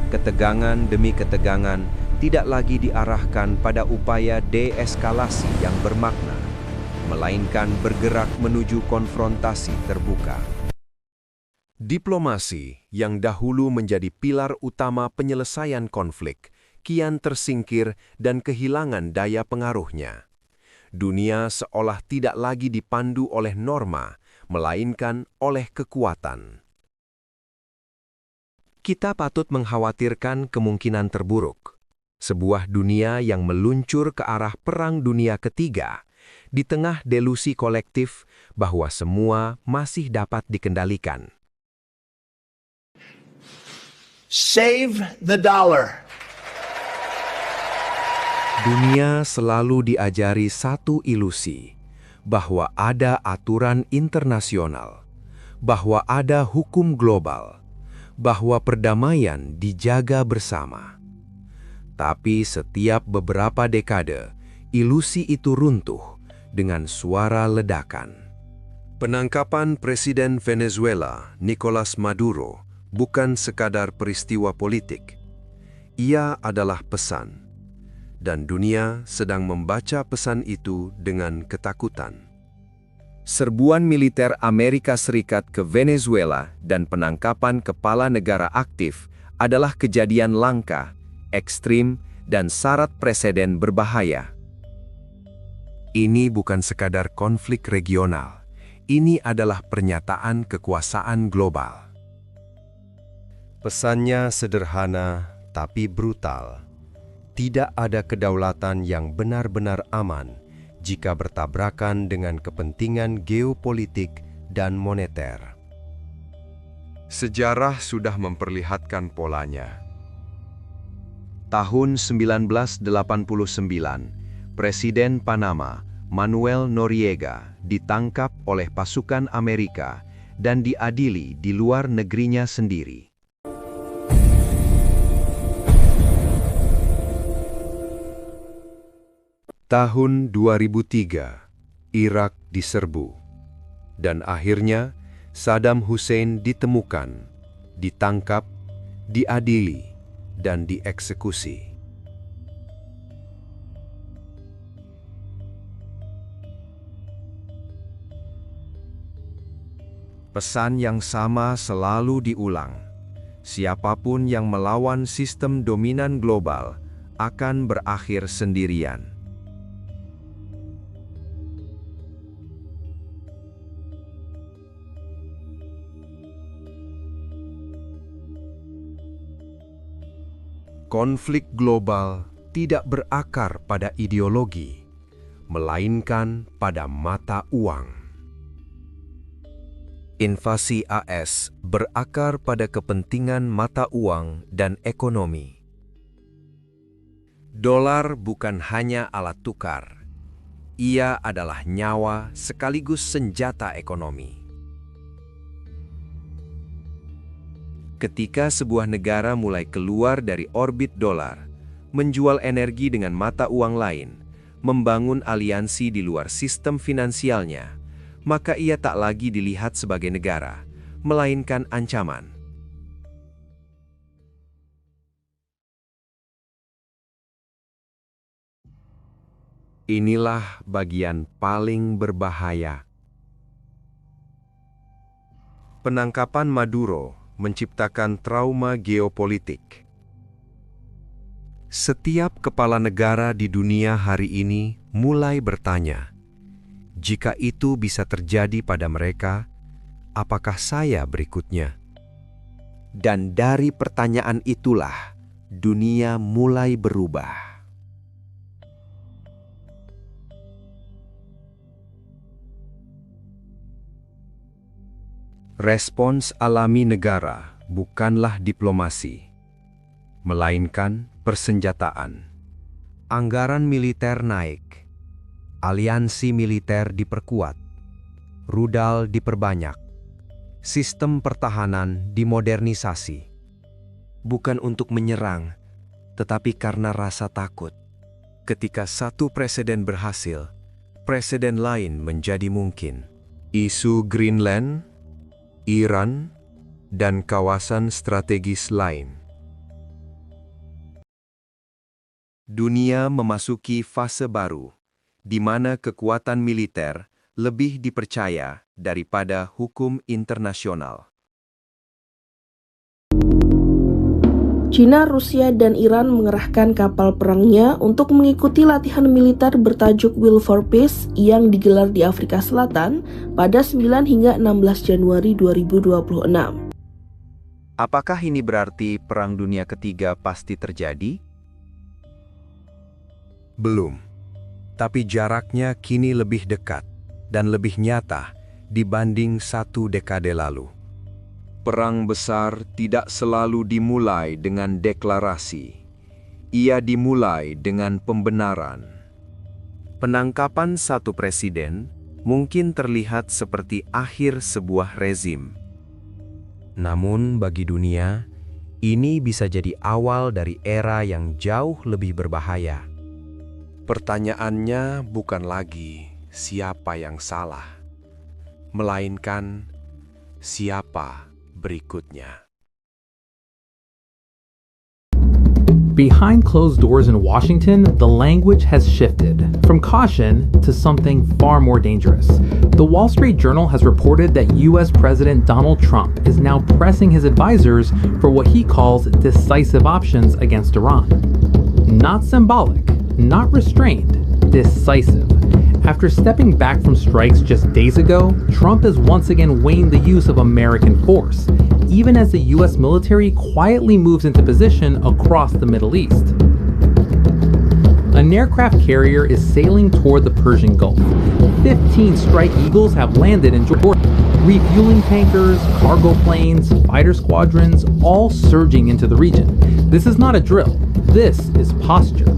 Ketegangan demi ketegangan tidak lagi diarahkan pada upaya deeskalasi yang bermakna, melainkan bergerak menuju konfrontasi terbuka. Diplomasi yang dahulu menjadi pilar utama penyelesaian konflik, kian tersingkir dan kehilangan daya pengaruhnya. Dunia seolah tidak lagi dipandu oleh norma, melainkan oleh kekuatan. Kita patut mengkhawatirkan kemungkinan terburuk. Sebuah dunia yang meluncur ke arah Perang Dunia Ketiga, di tengah delusi kolektif bahwa semua masih dapat dikendalikan. Save the dollar. Dunia selalu diajari satu ilusi, bahwa ada aturan internasional, bahwa ada hukum global, bahwa perdamaian dijaga bersama. Tapi setiap beberapa dekade, ilusi itu runtuh dengan suara ledakan. Penangkapan Presiden Venezuela, Nicolas Maduro, bukan sekadar peristiwa politik. Ia adalah pesan, dan dunia sedang membaca pesan itu dengan ketakutan. Serbuan militer Amerika Serikat ke Venezuela dan penangkapan kepala negara aktif adalah kejadian langka, ekstrim, dan syarat preseden berbahaya. Ini bukan sekadar konflik regional, ini adalah pernyataan kekuasaan global. Pesannya sederhana tapi brutal. Tidak ada kedaulatan yang benar-benar aman jika bertabrakan dengan kepentingan geopolitik dan moneter. Sejarah sudah memperlihatkan polanya. Tahun 1989, Presiden Panama, Manuel Noriega, ditangkap oleh pasukan Amerika dan diadili di luar negerinya sendiri. Tahun 2003, Irak diserbu, dan akhirnya Saddam Hussein ditemukan, ditangkap, diadili, dan dieksekusi. Pesan yang sama selalu diulang. Siapapun yang melawan sistem dominan global akan berakhir sendirian. Konflik global tidak berakar pada ideologi, melainkan pada mata uang. Invasi AS berakar pada kepentingan mata uang dan ekonomi. Dolar bukan hanya alat tukar, ia adalah nyawa sekaligus senjata ekonomi. Ketika sebuah negara mulai keluar dari orbit dolar, menjual energi dengan mata uang lain, membangun aliansi di luar sistem finansialnya, maka ia tak lagi dilihat sebagai negara, melainkan ancaman. Inilah bagian paling berbahaya. Penangkapan Maduro menciptakan trauma geopolitik. Setiap kepala negara di dunia hari ini mulai bertanya, jika itu bisa terjadi pada mereka, apakah saya berikutnya? Dan dari pertanyaan itulah, dunia mulai berubah. Respons alami negara bukanlah diplomasi, melainkan persenjataan. Anggaran militer naik, aliansi militer diperkuat, rudal diperbanyak, sistem pertahanan dimodernisasi. Bukan untuk menyerang, tetapi karena rasa takut. Ketika satu presiden berhasil, presiden lain menjadi mungkin. Isu Greenland, Iran, dan kawasan strategis lain Dunia memasuki fase baru, di mana kekuatan militer lebih dipercaya daripada hukum internasional. China, Rusia, dan Iran mengerahkan kapal perangnya untuk mengikuti latihan militer bertajuk Will for Peace yang digelar di Afrika Selatan pada 9 hingga 16 Januari 2026. Apakah ini berarti Perang Dunia Ketiga pasti terjadi? Belum, tapi jaraknya kini lebih dekat dan lebih nyata dibanding 1 dekade lalu. Perang besar tidak selalu dimulai dengan deklarasi. Ia dimulai dengan pembenaran. Penangkapan satu presiden mungkin terlihat seperti akhir sebuah rezim. Namun bagi dunia, ini bisa jadi awal dari era yang jauh lebih berbahaya. Pertanyaannya bukan lagi siapa yang salah, melainkan siapa berikutnya. Behind closed doors in Washington, the language has shifted from caution to something far more dangerous. The Wall Street Journal has reported that U.S. President Donald Trump is now pressing his advisors for what he calls decisive options against Iran. Not symbolic, not restrained, decisive. After stepping back from strikes just days ago, Trump has once again weighing the use of American force, even as the U.S. military quietly moves into position across the Middle East. An aircraft carrier is sailing toward the Persian Gulf. 15 Strike Eagles have landed in Jordan, refueling tankers, cargo planes, fighter squadrons, all surging into the region. This is not a drill. This is posture.